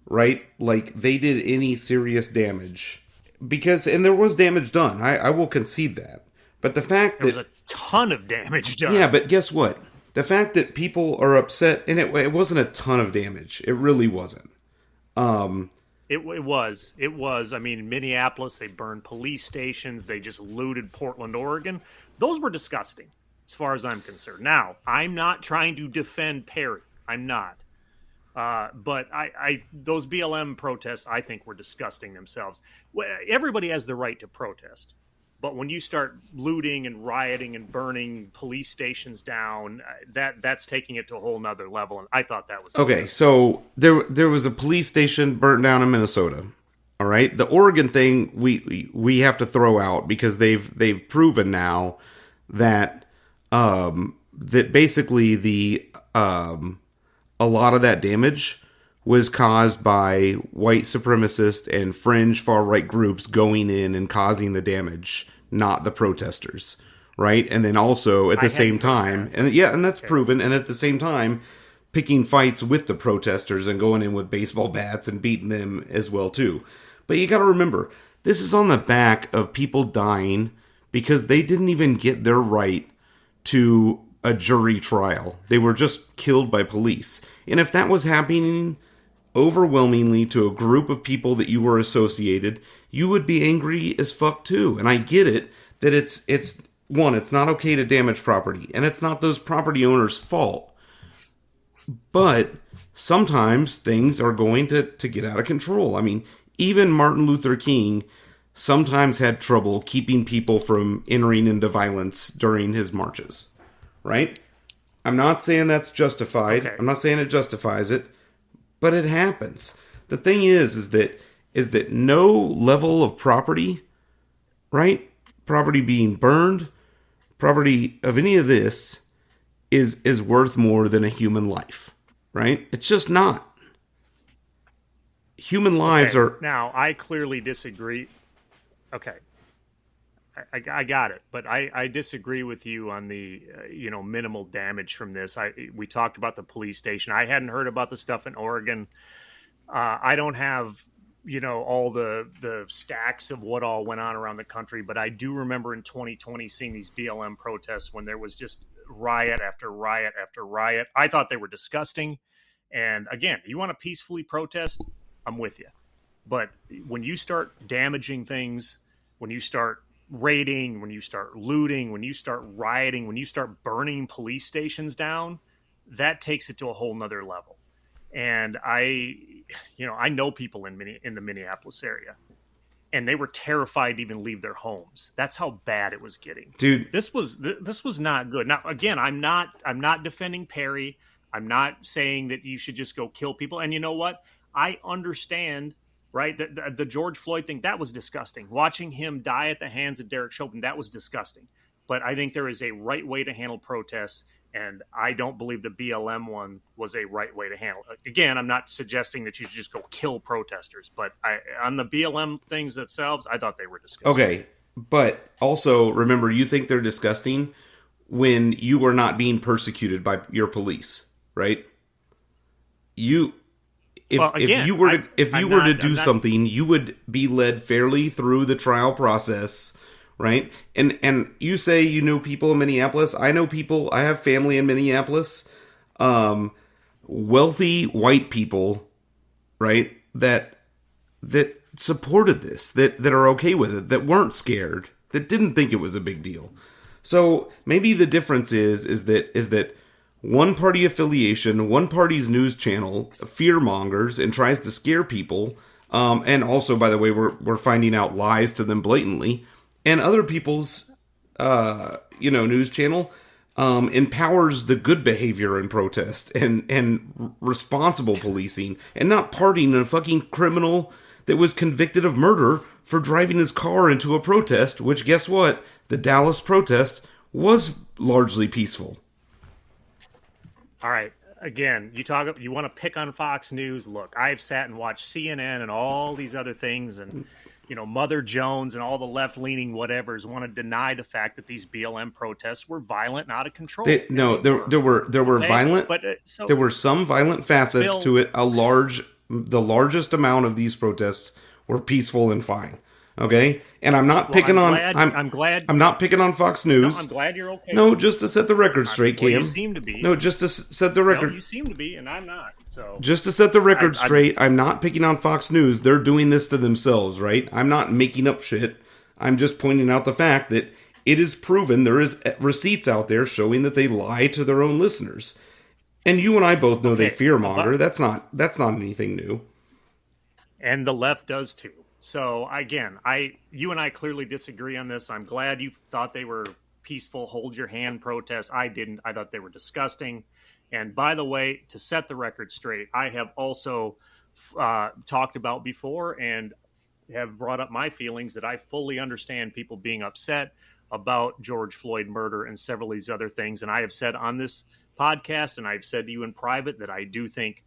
right? Like they did any serious damage, and there was damage done. I will concede that. But the fact that there was a ton of damage done. Yeah, but guess what? The fact that people are upset, and it wasn't a ton of damage. It really wasn't. It was. I mean, in Minneapolis, they burned police stations. They just looted Portland, Oregon. Those were disgusting, as far as I'm concerned. Now, I'm not trying to defend Perry. I'm not. But those BLM protests, I think, were disgusting themselves. Everybody has the right to protest. But when you start looting and rioting and burning police stations down, that's taking it to a whole nother level. And I thought that was okay. So there was a police station burnt down in Minnesota. All right, the Oregon thing we have to throw out because they've proven now that that basically a lot of that damage was caused by white supremacist and fringe far-right groups going in and causing the damage, not the protesters, right? And then also at the same time, and that's proven, and at the same time, picking fights with the protesters and going in with baseball bats and beating them as well too. But you got to remember, this is on the back of people dying because they didn't even get their right to a jury trial. They were just killed by police. And if that was happening overwhelmingly to a group of people that you were associated, you would be angry as fuck too. And I get it that it's not okay to damage property, and it's not those property owners' fault. But sometimes things are going to get out of control. I mean, even Martin Luther King sometimes had trouble keeping people from entering into violence during his marches, right? I'm not saying that's justified. Okay. I'm not saying it justifies it. But it happens. The thing is that no level of property, right? Property being burned, property of any of this is worth more than a human life, right? It's just not. Human lives are... Now, I clearly disagree. Okay. I got it, but I disagree with you on the minimal damage from this. We talked about the police station. I hadn't heard about the stuff in Oregon. I don't have all the stacks of what all went on around the country, but I do remember in 2020 seeing these BLM protests when there was just riot after riot after riot. I thought they were disgusting, And again, you want to peacefully protest, I'm with you. But when you start damaging things, when you start raiding, when you start looting, when you start rioting, when you start burning police stations down, that takes it to a whole nother level. And I know people in the Minneapolis area, and they were terrified to even leave their homes. That's how bad it was getting. Dude, This was not good. Now, again, I'm not defending Perry. I'm not saying that you should just go kill people. And you know what? I understand, right? The George Floyd thing, that was disgusting. Watching him die at the hands of Derek Chauvin, that was disgusting. But I think there is a right way to handle protests, and I don't believe the BLM one was a right way to handle it. Again, I'm not suggesting that you should just go kill protesters, but on the BLM things themselves, I thought they were disgusting. okay. But also remember, you think they're disgusting when you are not being persecuted by your police, right? You if you were to do something, you would be led fairly through the trial process, right? And you say you know people in Minneapolis. I know people. I have family in Minneapolis. Wealthy white people, right? That supported this, that are okay with it, that weren't scared, that didn't think it was a big deal. So maybe the difference is that one party affiliation, one party's news channel fear mongers and tries to scare people, and also, by the way, we're finding out lies to them blatantly, and other people's news channel empowers the good behavior in protest and responsible policing, and not pardoning a fucking criminal that was convicted of murder for driving his car into a protest, which, guess what? The Dallas protest was largely peaceful. All right. Again, you want to pick on Fox News. Look, I've sat and watched CNN and all these other things, and Mother Jones and all the left-leaning whatevers want to deny the fact that these BLM protests were violent and out of control. There were violent, but there were some violent facets to it. The largest amount of these protests were peaceful and fine. Okay, and I'm not picking on. I'm glad. I'm not picking on Fox News. No, I'm glad you're okay. No, just to set the record straight, Cam. You seem to be. No, just to set the record. No, you seem to be, and I'm not. So just to set the record straight, I'm not picking on Fox News. They're doing this to themselves, right? I'm not making up shit. I'm just pointing out the fact that it is proven there is receipts out there showing that they lie to their own listeners. And you and I both know they fearmonger. That's not anything new. And the left does too. So again, you and I clearly disagree on this. I'm glad you thought they were peaceful, hold your hand protests. I didn't. I thought they were disgusting. And by the way, to set the record straight, I have also talked about before and have brought up my feelings that I fully understand people being upset about George Floyd murder and several of these other things. And I have said on this podcast, and I've said to you in private, that I do think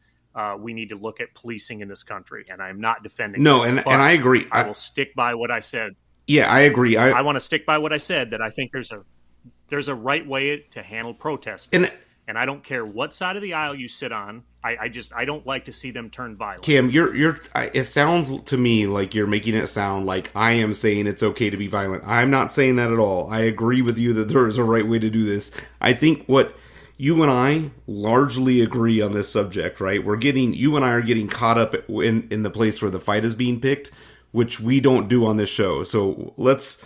we need to look at policing in this country, and I'm not defending. No, and I agree. I will stick by what I said. Yeah, I agree. I want to stick by what I said. That I think there's a right way to handle protesting, and I don't care what side of the aisle you sit on. I don't like to see them turn violent. Cam, it sounds to me like you're making it sound like I am saying it's okay to be violent. I'm not saying that at all. I agree with you that there is a right way to do this. I think what you and I largely agree on this subject, right? You and I are getting caught up in the place where the fight is being picked, which we don't do on this show. So let's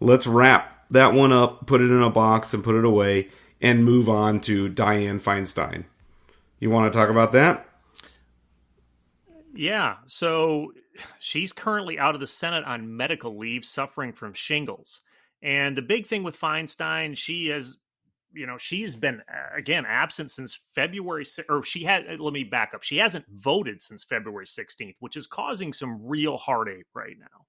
wrap that one up, put it in a box and put it away, and move on to Dianne Feinstein. You want to talk about that? Yeah. So she's currently out of the Senate on medical leave, suffering from shingles. And the big thing with Feinstein, she's been, again, absent since February, or let me back up. She hasn't voted since February 16th, which is causing some real heartache right now.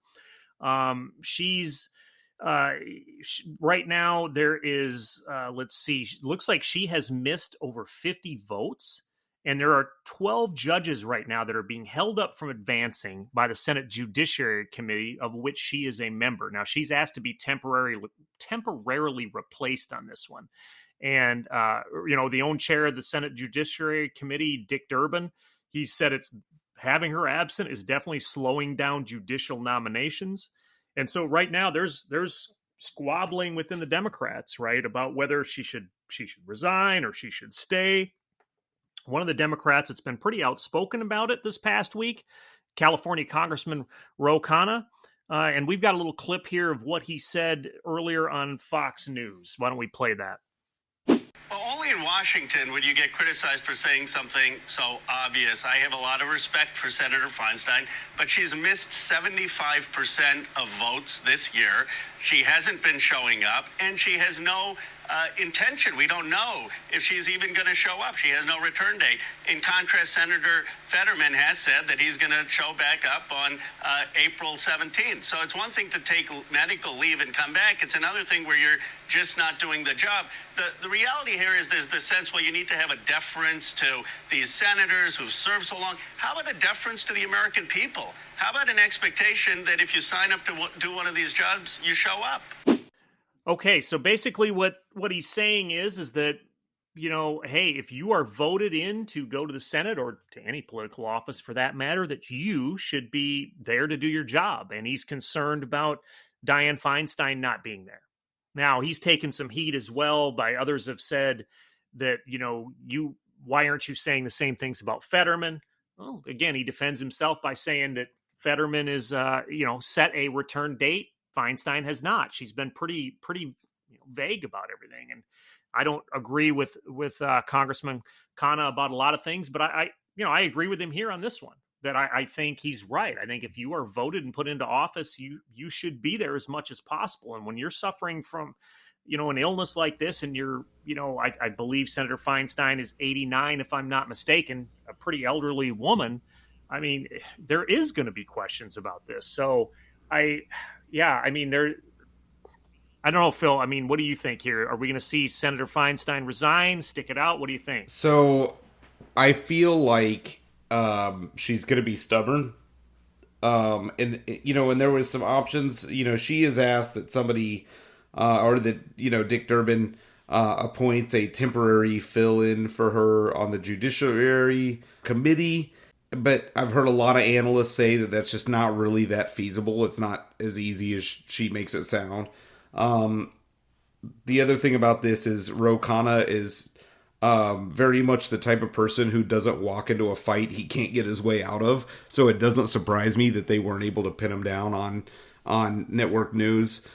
Right now there is, let's see, looks like she has missed over 50 votes. And there are 12 judges right now that are being held up from advancing by the Senate Judiciary Committee, of which she is a member. Now, she's asked to be temporarily replaced on this one. And, the own chair of the Senate Judiciary Committee, Dick Durbin, he said having her absent is definitely slowing down judicial nominations. And so right now there's squabbling within the Democrats, right, about whether she should resign or she should stay. One of the Democrats that's been pretty outspoken about it this past week, California Congressman Ro Khanna. And we've got a little clip here of what he said earlier on Fox News. Why don't we play that? Well, only in Washington would you get criticized for saying something so obvious. I have a lot of respect for Senator Feinstein, but she's missed 75% of votes this year. She hasn't been showing up, and she has no intention. We don't know if she's even going to show up. She has no return date. In contrast, Senator Fetterman has said that he's going to show back up on April 17th. So it's one thing to take medical leave and come back. It's another thing where you're just not doing the job. The reality here is there's the sense, well, you need to have a deference to these senators who've served so long. How about a deference to the American people? How about an expectation that if you sign up to do one of these jobs, you show up? Okay, so basically what he's saying is that, hey, if you are voted in to go to the Senate or to any political office for that matter, that you should be there to do your job. And he's concerned about Dianne Feinstein not being there. Now, he's taken some heat as well by others have said that, why aren't you saying the same things about Fetterman? Well, again, he defends himself by saying that Fetterman is, set a return date. Feinstein has not. She's been pretty vague about everything, and I don't agree with Congressman Khanna about a lot of things. But I agree with him here on this one. That I think he's right. I think if you are voted and put into office, you should be there as much as possible. And when you're suffering from, an illness like this, and you're, I believe Senator Feinstein is 89, if I'm not mistaken, a pretty elderly woman. I mean, there is going to be questions about this. So I don't know, Phil. I mean, what do you think here? Are we going to see Senator Feinstein resign, stick it out? What do you think? So I feel like she's going to be stubborn. And there was some options. She has asked that somebody, or that, Dick Durbin appoints a temporary fill-in for her on the Judiciary Committee. But I've heard a lot of analysts say that that's just not really that feasible. It's not as easy as she makes it sound. The other thing about this is Ro Khanna is very much the type of person who doesn't walk into a fight he can't get his way out of. So it doesn't surprise me that they weren't able to pin him down on network news.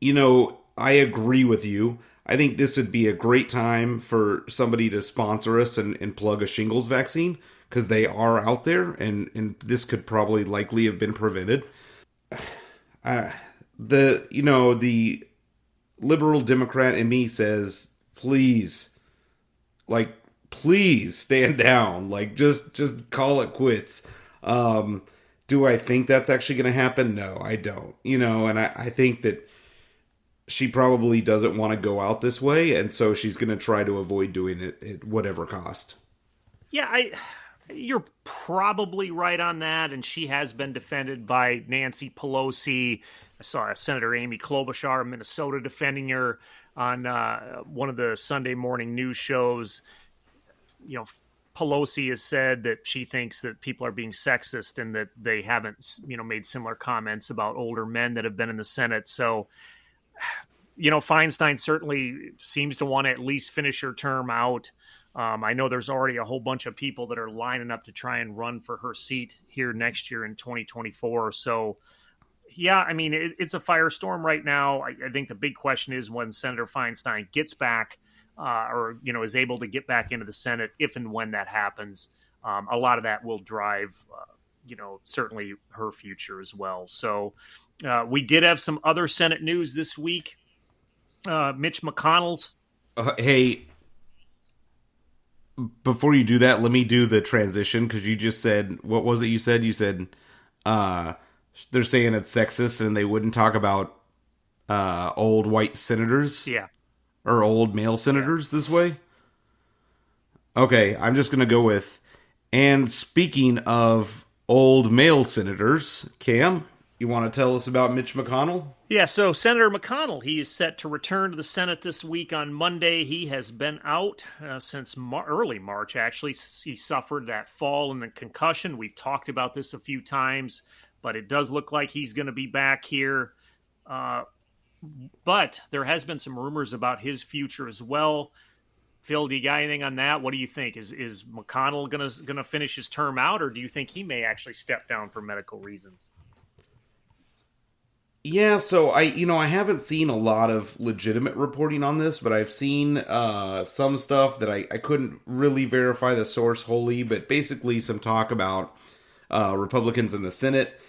I agree with you. I think this would be a great time for somebody to sponsor us and plug a shingles vaccine, because they are out there, and this could probably likely have been prevented. The liberal Democrat in me says, please stand down. Just call it quits. Do I think that's actually going to happen? No, I don't. And I think that she probably doesn't want to go out this way, and so she's going to try to avoid doing it at whatever cost. Yeah, you're probably right on that, and she has been defended by Nancy Pelosi. I saw Senator Amy Klobuchar of Minnesota defending her on one of the Sunday morning news shows. Pelosi has said that she thinks that people are being sexist and that they haven't, made similar comments about older men that have been in the Senate. So, Feinstein certainly seems to want to at least finish her term out. I know there's already a whole bunch of people that are lining up to try and run for her seat here next year in 2024. So, yeah, I mean, it's a firestorm right now. I think the big question is when Senator Feinstein gets back or is able to get back into the Senate, if and when that happens. A lot of that will drive, certainly her future as well. So we did have some other Senate news this week. Mitch McConnell's. Hey, before you do that, let me do the transition, because you just said, what was it you said? You said they're saying it's sexist and they wouldn't talk about old white senators. Yeah. Or old male senators this way. Okay, I'm just going to go with, and speaking of old male senators, Cam, you want to tell us about Mitch McConnell? Yeah, so Senator McConnell, he is set to return to the Senate this week on Monday. He has been out since early March, actually. He suffered that fall and the concussion. We've talked about this a few times, but it does look like he's going to be back here. But there has been some rumors about his future as well. Phil, do you got anything on that? What do you think? Is McConnell gonna finish his term out, or do you think he may actually step down for medical reasons? Yeah, so I haven't seen a lot of legitimate reporting on this, but I've seen some stuff that I couldn't really verify the source wholly, but basically some talk about Republicans in the Senate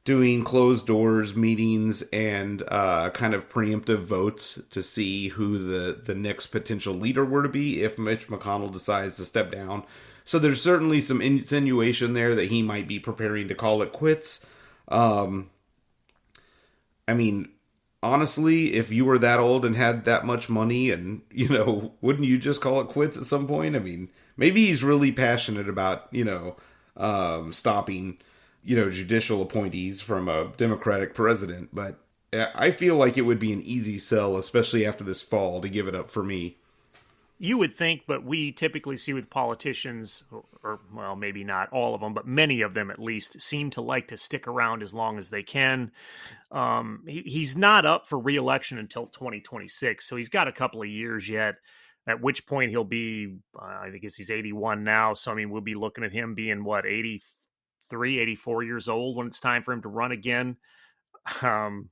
doing closed doors meetings and kind of preemptive votes to see who the next potential leader were to be if Mitch McConnell decides to step down. So there's certainly some insinuation there that he might be preparing to call it quits. Um, I mean, honestly, if you were that old and had that much money and, wouldn't you just call it quits at some point? I mean, maybe he's really passionate about, stopping, judicial appointees from a Democratic president, but I feel like it would be an easy sell, especially after this fall, to give it up for me. You would think, but we typically see with politicians, or well, maybe not all of them, but many of them at least, seem to like to stick around as long as they can. He's not up for re-election until 2026, so he's got a couple of years yet. At which point he'll be, I think he's 81 now. So I mean, we'll be looking at him being what 83, 84 years old when it's time for him to run again. Um,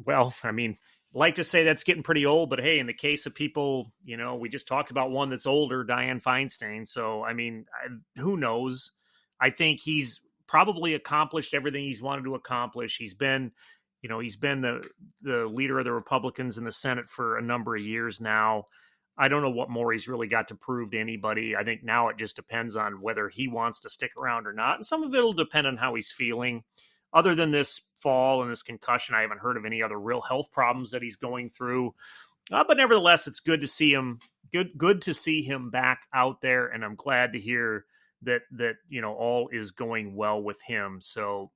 well, I mean, like to say that's getting pretty old, but hey, in the case of people, we just talked about one that's older, Dianne Feinstein. So, I mean, who knows? I think he's probably accomplished everything he's wanted to accomplish. He's been the leader of the Republicans in the Senate for a number of years now. I don't know what more he's really got to prove to anybody. I think now it just depends on whether he wants to stick around or not. And some of it will depend on how he's feeling. Other than this fall and this concussion, I haven't heard of any other real health problems that he's going through. But nevertheless, it's good to see him. Good to see him back out there, and I'm glad to hear that all is going well with him. So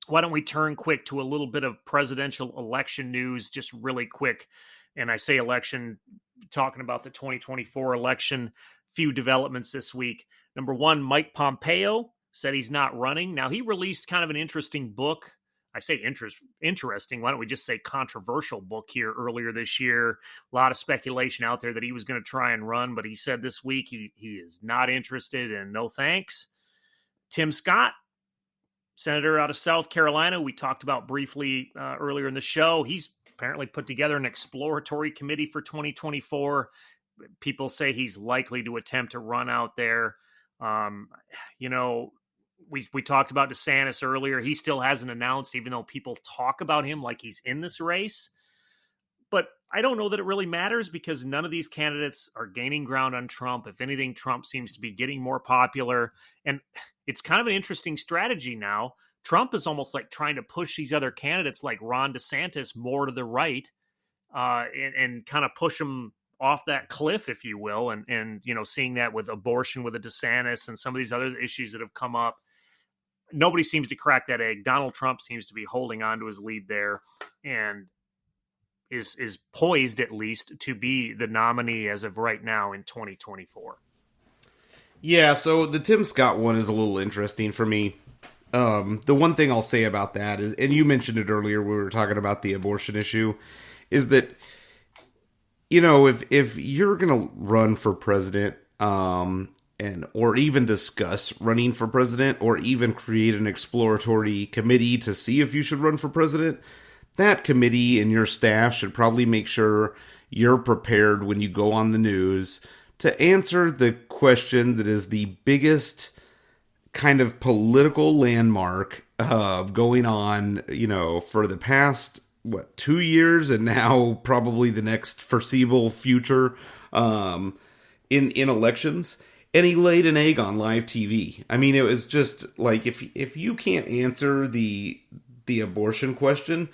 why don't we turn quick to a little bit of presidential election news, just really quick. And I say election, talking about the 2024 election. Few developments this week. Number one, Mike Pompeo said he's not running. Now, he released kind of an interesting book. I say interesting. Why don't we just say controversial book here earlier this year? A lot of speculation out there that he was going to try and run, but he said this week he is not interested and no thanks. Tim Scott, senator out of South Carolina, we talked about briefly earlier in the show. He's apparently put together an exploratory committee for 2024. People say he's likely to attempt to run out there. We talked about DeSantis earlier. He still hasn't announced, even though people talk about him like he's in this race. But I don't know that it really matters because none of these candidates are gaining ground on Trump. If anything, Trump seems to be getting more popular. And it's kind of an interesting strategy now. Trump is almost like trying to push these other candidates like Ron DeSantis more to the right and kind of push them off that cliff, if you will. And seeing that with abortion with a DeSantis and some of these other issues that have come up. Nobody seems to crack that egg. Donald Trump seems to be holding on to his lead there and is poised, at least, to be the nominee as of right now in 2024. Yeah, so the Tim Scott one is a little interesting for me. The one thing I'll say about that is, and you mentioned it earlier when we were talking about the abortion issue, is that, if you're going to run for president, or even discuss running for president, or even create an exploratory committee to see if you should run for president, that committee and your staff should probably make sure you're prepared when you go on the news to answer the question that is the biggest kind of political landmark going on, for the past, 2 years and now probably the next foreseeable future in elections. And he laid an egg on live TV. I mean, it was just like, if you can't answer the abortion question,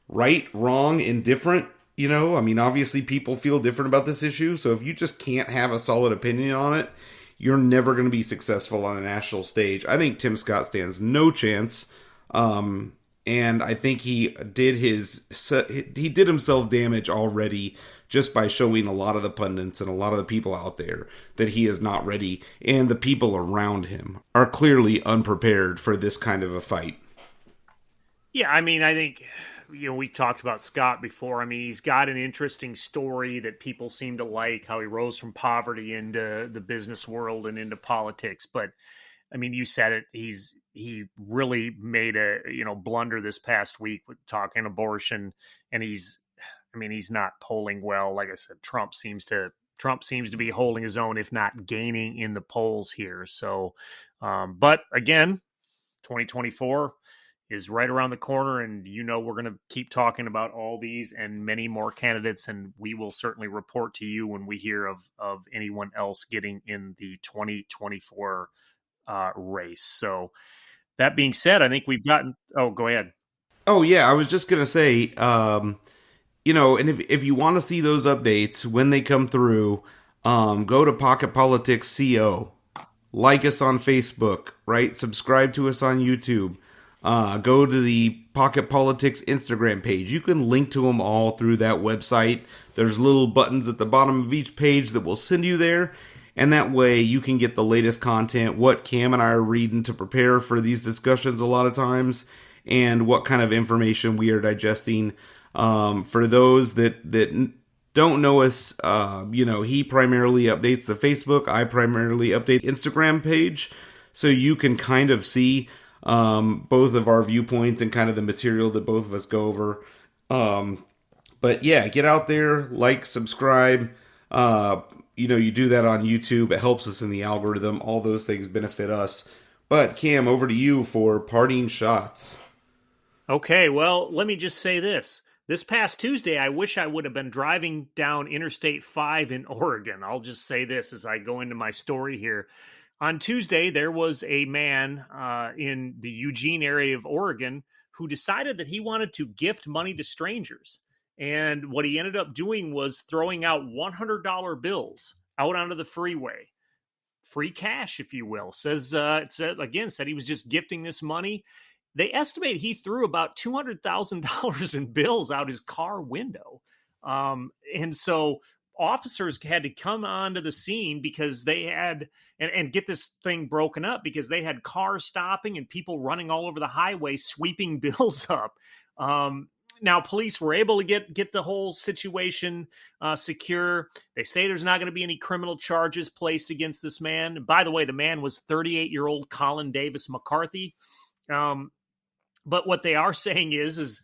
right, wrong, indifferent, I mean, obviously people feel different about this issue. So if you just can't have a solid opinion on it, you're never going to be successful on a national stage. I think Tim Scott stands no chance. And I think he did himself damage already just by showing a lot of the pundits and a lot of the people out there that he is not ready, and the people around him are clearly unprepared for this kind of a fight. Yeah, I mean, I think we talked about Scott before. I mean, he's got an interesting story that people seem to like, how he rose from poverty into the business world and into politics. But I mean, you said it. He really made a blunder this past week with talking abortion, and he's not polling well. Like I said, Trump seems to be holding his own, if not gaining in the polls here. So, but again, 2024 is right around the corner, and we're going to keep talking about all these and many more candidates, and we will certainly report to you when we hear of anyone else getting in the 2024 race. So that being said, I think we've gotten. Oh, go ahead. Oh yeah, I was just gonna say, and if you want to see those updates when they come through, go to Pocket Politics Co. Like us on Facebook, right? Subscribe to us on YouTube. Go to the Pocket Politics Instagram page. You can link to them all through that website. There's little buttons at the bottom of each page that will send you there. And that way you can get the latest content, what Cam and I are reading to prepare for these discussions a lot of times, and what kind of information we are digesting. For those that don't know us, he primarily updates the Facebook. I primarily update Instagram page. So you can kind of see both of our viewpoints and kind of the material that both of us go over. But yeah, get out there, like, subscribe. You do that on YouTube. It helps us in the algorithm. All those things benefit us. But Cam, over to you for parting shots. Okay, well, let me just say this. This past Tuesday, I wish I would have been driving down Interstate 5 in Oregon. I'll just say this as I go into my story here. On Tuesday, there was a man in the Eugene area of Oregon who decided that he wanted to gift money to strangers. And what he ended up doing was throwing out $100 bills out onto the freeway. Free cash, if you will. Said he was just gifting this money. They estimate he threw about $200,000 in bills out his car window. And so officers had to come onto the scene because they had, and get this thing broken up, because they had cars stopping and people running all over the highway, sweeping bills up. Now, police were able to get the whole situation secure. They say there's not going to be any criminal charges placed against this man. And by the way, the man was 38-year-old Colin Davis McCarthy. But what they are saying is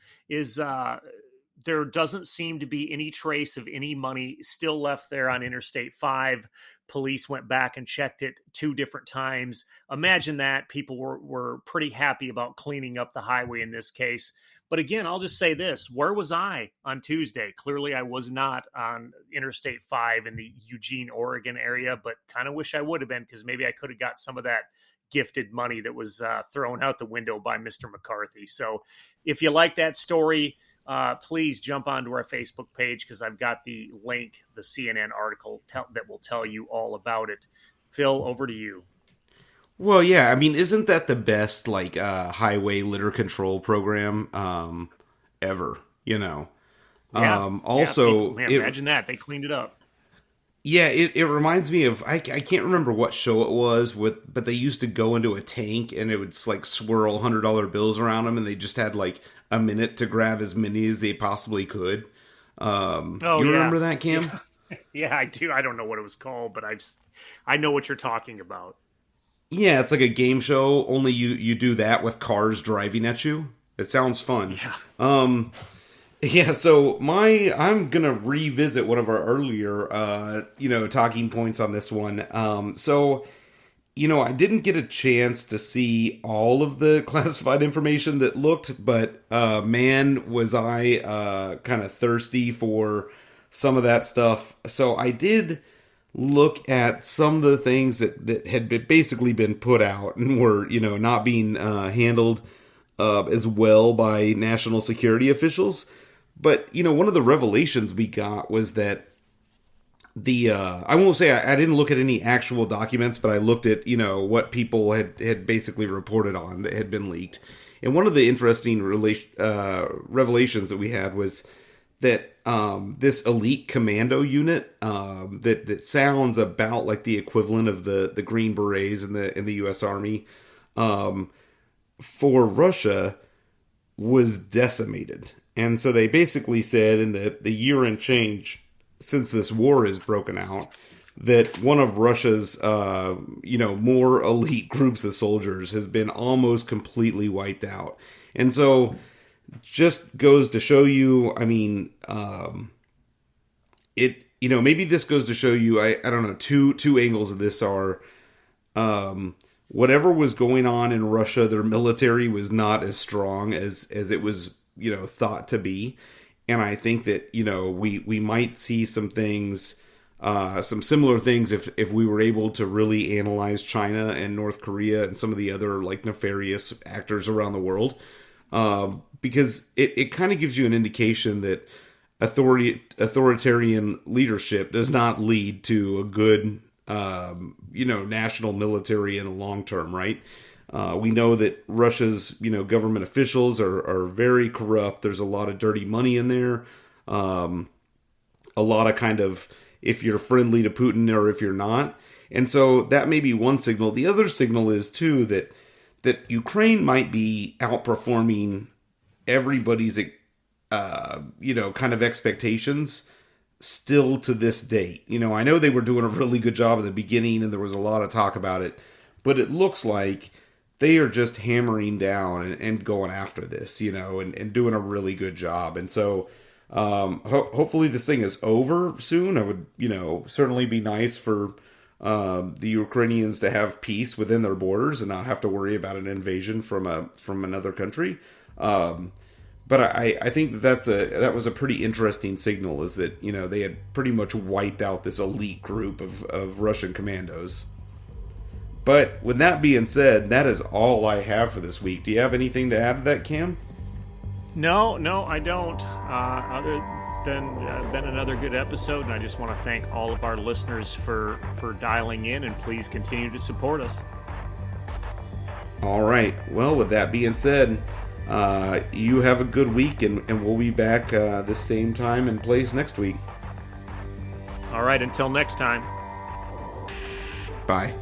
there doesn't seem to be any trace of any money still left there on Interstate 5. Police went back and checked it 2 different times. Imagine that. People were pretty happy about cleaning up the highway in this case. But again, I'll just say this. Where was I on Tuesday? Clearly, I was not on Interstate 5 in the Eugene, Oregon area, but kind of wish I would have been, because maybe I could have got some of that gifted money that was thrown out the window by Mr. McCarthy. So if you like that story, please jump onto our Facebook page, because I've got the link, the CNN article that will tell you all about it. Phil, over to you. Well, yeah, I mean, isn't that the best, highway litter control program ever, Yeah. Also, imagine that. They cleaned it up. Yeah, it reminds me of, I can't remember what show it was, but they used to go into a tank and it would swirl $100 bills around them, and they just had a minute to grab as many as they possibly could. You remember that, Cam? Yeah, I do. I don't know what it was called, but I know what you're talking about. Yeah, it's like a game show, only you do that with cars driving at you. It sounds fun. Yeah. Yeah, so I'm gonna revisit one of our earlier, talking points on this one. I didn't get a chance to see all of the classified information that looked, but man, was I kind of thirsty for some of that stuff. So I did look at some of the things that had basically been put out and were, not being handled as well by national security officials. But, one of the revelations we got was that I won't say I didn't look at any actual documents, but I looked at, what people had basically reported on that had been leaked. And one of the interesting revelations that we had was that this elite commando unit that sounds about like the equivalent of the Green Berets in the U.S. Army for Russia was decimated. And so they basically said in the year and change since this war has broken out that one of Russia's, more elite groups of soldiers has been almost completely wiped out. And so just goes to show you, I mean, maybe this goes to show you, I don't know, two angles of this are, whatever was going on in Russia, their military was not as strong as it was, thought to be. And I think that, we might see some things, some similar things if we were able to really analyze China and North Korea and some of the other like nefarious actors around the world. Because it kind of gives you an indication that authoritarian leadership does not lead to a good, national military in the long term, right? We know that Russia's, government officials are very corrupt. There's a lot of dirty money in there. A lot of kind of, if you're friendly to Putin or if you're not. And so that may be one signal. The other signal is, too, that Ukraine might be outperforming everybody's, kind of expectations still to this date. I know they were doing a really good job at the beginning and there was a lot of talk about it, but it looks like they are just hammering down and going after this, and doing a really good job. And so hopefully this thing is over soon. It would, certainly be nice for the Ukrainians to have peace within their borders and not have to worry about an invasion from another country. But I think that was a pretty interesting signal, is that, they had pretty much wiped out this elite group of Russian commandos. But with that being said, that is all I have for this week. Do you have anything to add to that, Cam? No, I don't. Other than been another good episode, and I just want to thank all of our listeners for dialing in, and please continue to support us. All right. Well, with that being said, you have a good week, and we'll be back the same time and place next week. All right, until next time. Bye.